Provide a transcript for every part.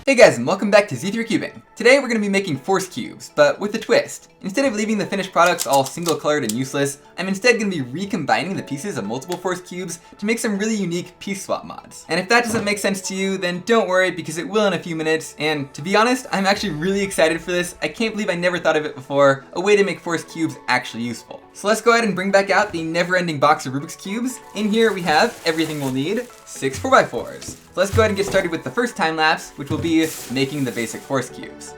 Hey guys, and welcome back to Z3 Cubing. Today we're going to be making force cubes, but with a twist. Instead of leaving the finished products all single colored and useless, I'm instead going to be recombining the pieces of multiple force cubes to make some really unique piece swap mods. And if that doesn't make sense to you, then don't worry because it will in a few minutes, and to be honest, I'm actually really excited for this. I can't believe I never thought of it before, a way to make force cubes actually useful. So let's go ahead and bring back out the never-ending box of Rubik's Cubes. In here we have everything we'll need, 6 4x4s. So let's go ahead and get started with the first time lapse, which will be making the basic force cubes.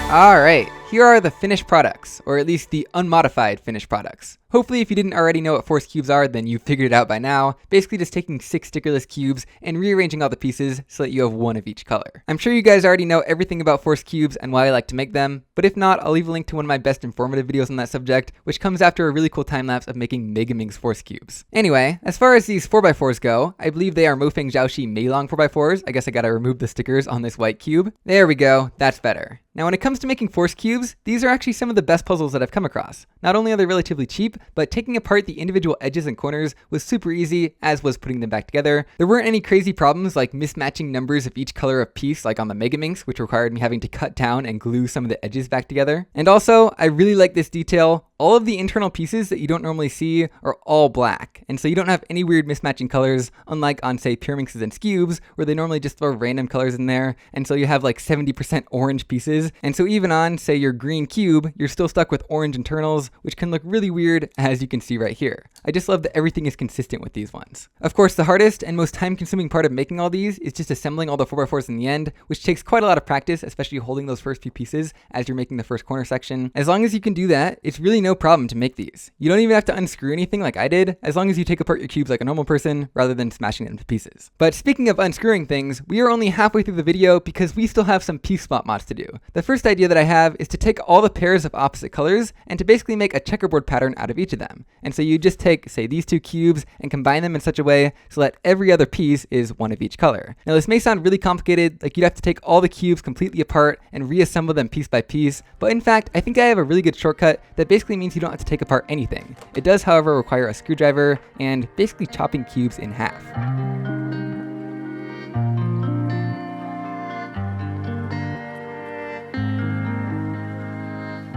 Alright, here are the finished products, or at least the unmodified finished products. Hopefully if you didn't already know what force cubes are, then you've figured it out by now. Basically just taking 6 stickerless cubes and rearranging all the pieces so that you have one of each color. I'm sure you guys already know everything about force cubes and why I like to make them, but if not, I'll leave a link to one of my best informative videos on that subject, which comes after a really cool time lapse of making Mega Ming's force cubes. Anyway, as far as these 4x4s go, I believe they are Mofeng Zhaoxi Meilong 4x4s. I guess I gotta remove the stickers on this white cube. There we go, that's better. Now when it comes to making force cubes, these are actually some of the best puzzles that I've come across. Not only are they relatively cheap, but taking apart the individual edges and corners was super easy, as was putting them back together. There weren't any crazy problems like mismatching numbers of each color of piece like on the Mega Minx, which required me having to cut down and glue some of the edges back together. And also, I really like this detail. All of the internal pieces that you don't normally see are all black, and so you don't have any weird mismatching colors, unlike on say Pure Minxes and Scubes, where they normally just throw random colors in there, and so you have like 70% orange pieces, and so even on say your green cube, you're still stuck with orange internals, which can look really weird, as you can see right here. I just love that everything is consistent with these ones. Of course, the hardest and most time-consuming part of making all these is just assembling all the 4x4s in the end, which takes quite a lot of practice, especially holding those first few pieces as you're making the first corner section. As long as you can do that, it's really no problem to make these. You don't even have to unscrew anything like I did, as long as you take apart your cubes like a normal person rather than smashing them to pieces. But speaking of unscrewing things, we are only halfway through the video because we still have some piece swap mods to do. The first idea that I have is to take all the pairs of opposite colors and to basically make a checkerboard pattern out of each of them. And so you just take, say, these 2 cubes and combine them in such a way so that every other piece is one of each color. Now this may sound really complicated, like you'd have to take all the cubes completely apart and reassemble them piece by piece, but in fact, I think I have a really good shortcut that basically means you don't have to take apart anything. It does, however, require a screwdriver and basically chopping cubes in half.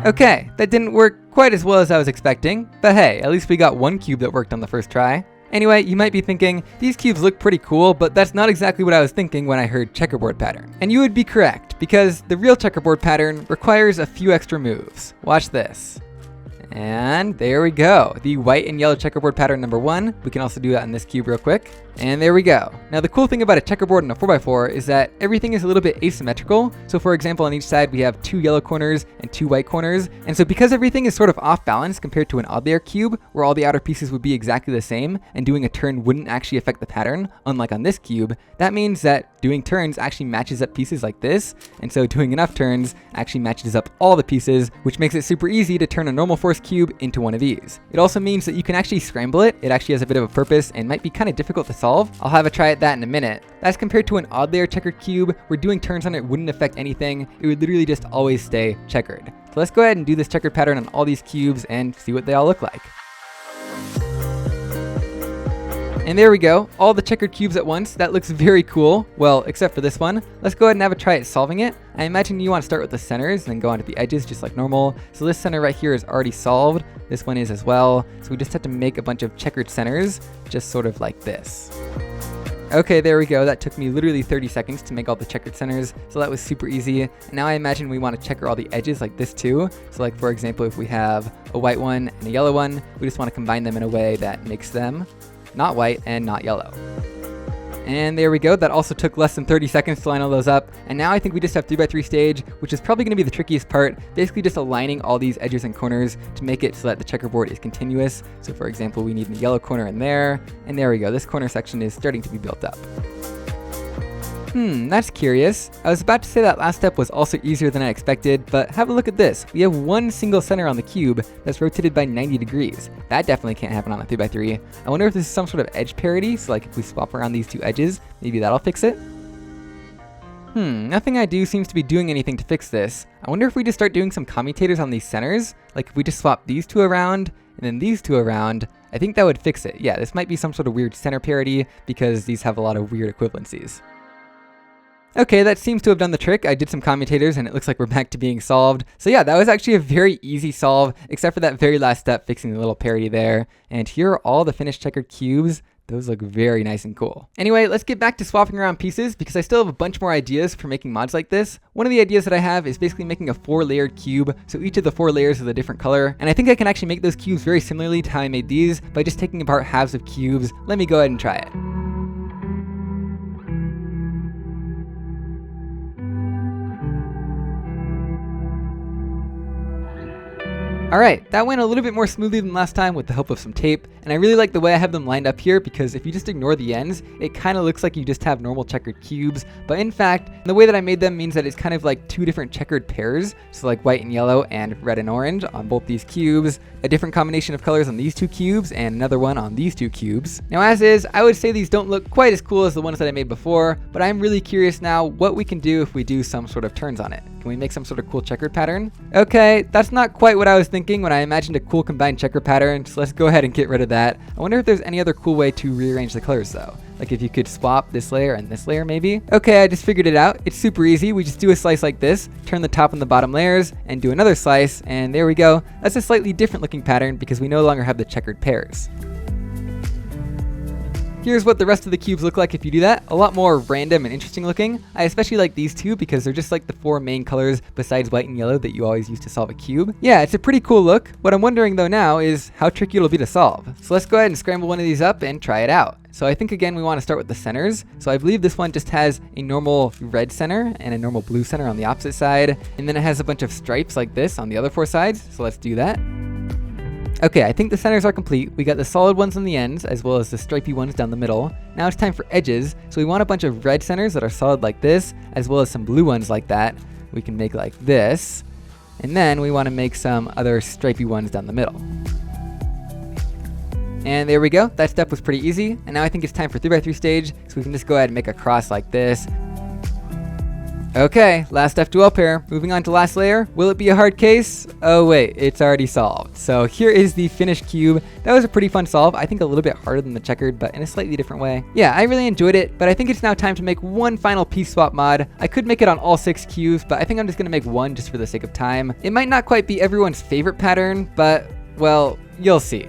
Okay, that didn't work quite as well as I was expecting, but hey, at least we got one cube that worked on the first try. Anyway, you might be thinking, these cubes look pretty cool, but that's not exactly what I was thinking when I heard checkerboard pattern. And you would be correct, because the real checkerboard pattern requires a few extra moves. Watch this. And there we go, the white and yellow checkerboard pattern number 1. We can also do that on this cube real quick. And there we go. Now the cool thing about a checkerboard and a 4x4 is that everything is a little bit asymmetrical. So for example, on each side we have 2 yellow corners and 2 white corners. And so because everything is sort of off balance compared to an odd layer cube, where all the outer pieces would be exactly the same, and doing a turn wouldn't actually affect the pattern, unlike on this cube, that means that doing turns actually matches up pieces like this. And so doing enough turns actually matches up all the pieces, which makes it super easy to turn a normal force cube into one of these. It also means that you can actually scramble it. It actually has a bit of a purpose and might be kind of difficult to solve. I'll have a try at that in a minute. That's compared to an odd layer checkered cube where doing turns on it wouldn't affect anything. It would literally just always stay checkered. So let's go ahead and do this checkered pattern on all these cubes and see what they all look like. And there we go, all the checkered cubes at once. That looks very cool. Well, except for this one. Let's go ahead and have a try at solving it. I imagine you want to start with the centers and then go onto the edges just like normal. So this center right here is already solved. This one is as well. So we just have to make a bunch of checkered centers, just sort of like this. Okay, there we go. That took me literally 30 seconds to make all the checkered centers, so that was super easy. And now I imagine we want to checker all the edges like this too. So like for example, if we have a white one and a yellow one, we just want to combine them in a way that makes them not white and not yellow. And there we go. That also took less than 30 seconds to line all those up. And now I think we just have 3x3 stage, which is probably going to be the trickiest part. Basically just aligning all these edges and corners to make it so that the checkerboard is continuous. So for example, we need a yellow corner in there. And there we go. This corner section is starting to be built up. That's curious. I was about to say that last step was also easier than I expected, but have a look at this. We have one single center on the cube that's rotated by 90 degrees. That definitely can't happen on a 3x3. I wonder if this is some sort of edge parity, so like if we swap around these two edges, maybe that'll fix it? Nothing I do seems to be doing anything to fix this. I wonder if we just start doing some commutators on these centers, like if we just swap these two around and then these two around, I think that would fix it. Yeah, this might be some sort of weird center parity because these have a lot of weird equivalencies. Okay, that seems to have done the trick. I did some commutators and it looks like we're back to being solved. So yeah, that was actually a very easy solve, except for that very last step, fixing the little parity there. And here are all the finished checkered cubes. Those look very nice and cool. Anyway, let's get back to swapping around pieces because I still have a bunch more ideas for making mods like this. One of the ideas that I have is basically making a 4-layered cube, so each of the 4 layers is a different color. And I think I can actually make those cubes very similarly to how I made these by just taking apart halves of cubes. Let me go ahead and try it. Alright, that went a little bit more smoothly than last time with the help of some tape, and I really like the way I have them lined up here because if you just ignore the ends, it kind of looks like you just have normal checkered cubes, but in fact, the way that I made them means that it's kind of like 2 different checkered pairs, so like white and yellow and red and orange on both these cubes, a different combination of colors on these 2 cubes, and another one on these 2 cubes. Now as is, I would say these don't look quite as cool as the ones that I made before, but I'm really curious now what we can do if we do some sort of turns on it. Can we make some sort of cool checkered pattern? Okay, that's not quite what I was thinking when I imagined a cool combined checker pattern, so let's go ahead and get rid of that. I wonder if there's any other cool way to rearrange the colors though. Like if you could swap this layer and this layer maybe? Okay, I just figured it out. It's super easy. We just do a slice like this, turn the top and the bottom layers, and do another slice, and there we go. That's a slightly different looking pattern because we no longer have the checkered pairs. Here's what the rest of the cubes look like if you do that. A lot more random and interesting looking. I especially like these two because they're just like the 4 main colors besides white and yellow that you always use to solve a cube. Yeah, it's a pretty cool look. What I'm wondering though now is how tricky it'll be to solve. So let's go ahead and scramble one of these up and try it out. So I think again we want to start with the centers. So I believe this one just has a normal red center and a normal blue center on the opposite side. And then it has a bunch of stripes like this on the other 4 sides. So let's do that. Okay, I think the centers are complete. We got the solid ones on the ends, as well as the stripy ones down the middle. Now it's time for edges. So we want a bunch of red centers that are solid like this, as well as some blue ones like that. We can make like this. And then we want to make some other stripy ones down the middle. And there we go. That step was pretty easy. And now I think it's time for 3x3 stage. So we can just go ahead and make a cross like this. Okay, last F2L pair. Moving on to last layer. Will it be a hard case? Oh wait, it's already solved. So here is the finished cube. That was a pretty fun solve. I think a little bit harder than the checkered, but in a slightly different way. Yeah, I really enjoyed it, but I think it's now time to make one final piece swap mod. I could make it on all 6 cubes, but I think I'm just gonna make one just for the sake of time. It might not quite be everyone's favorite pattern, but well, you'll see.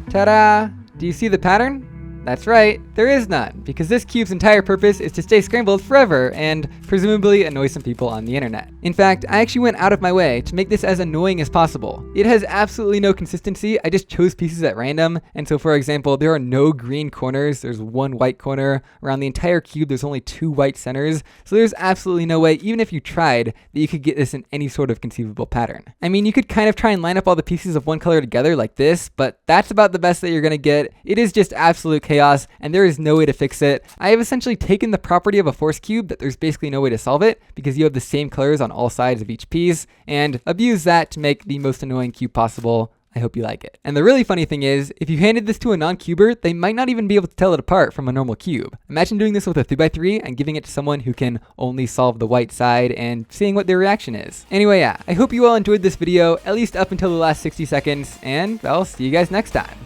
Ta-da! Do you see the pattern? That's right, there is none, because this cube's entire purpose is to stay scrambled forever and presumably annoy some people on the internet. In fact, I actually went out of my way to make this as annoying as possible. It has absolutely no consistency. I just chose pieces at random, and so for example, there are no green corners, there's 1 white corner. Around the entire cube, there's only 2 white centers, so there's absolutely no way, even if you tried, that you could get this in any sort of conceivable pattern. I mean, you could kind of try and line up all the pieces of one color together like this, but that's about the best that you're gonna get. It is just absolute chaos, and there is no way to fix it. I have essentially taken the property of a force cube that there's basically no way to solve it because you have the same colors on all sides of each piece, and abused that to make the most annoying cube possible. I hope you like it. And the really funny thing is, if you handed this to a non-cuber, they might not even be able to tell it apart from a normal cube. Imagine doing this with a 3x3 and giving it to someone who can only solve the white side and seeing what their reaction is. Anyway, yeah, I hope you all enjoyed this video, at least up until the last 60 seconds, and I'll see you guys next time.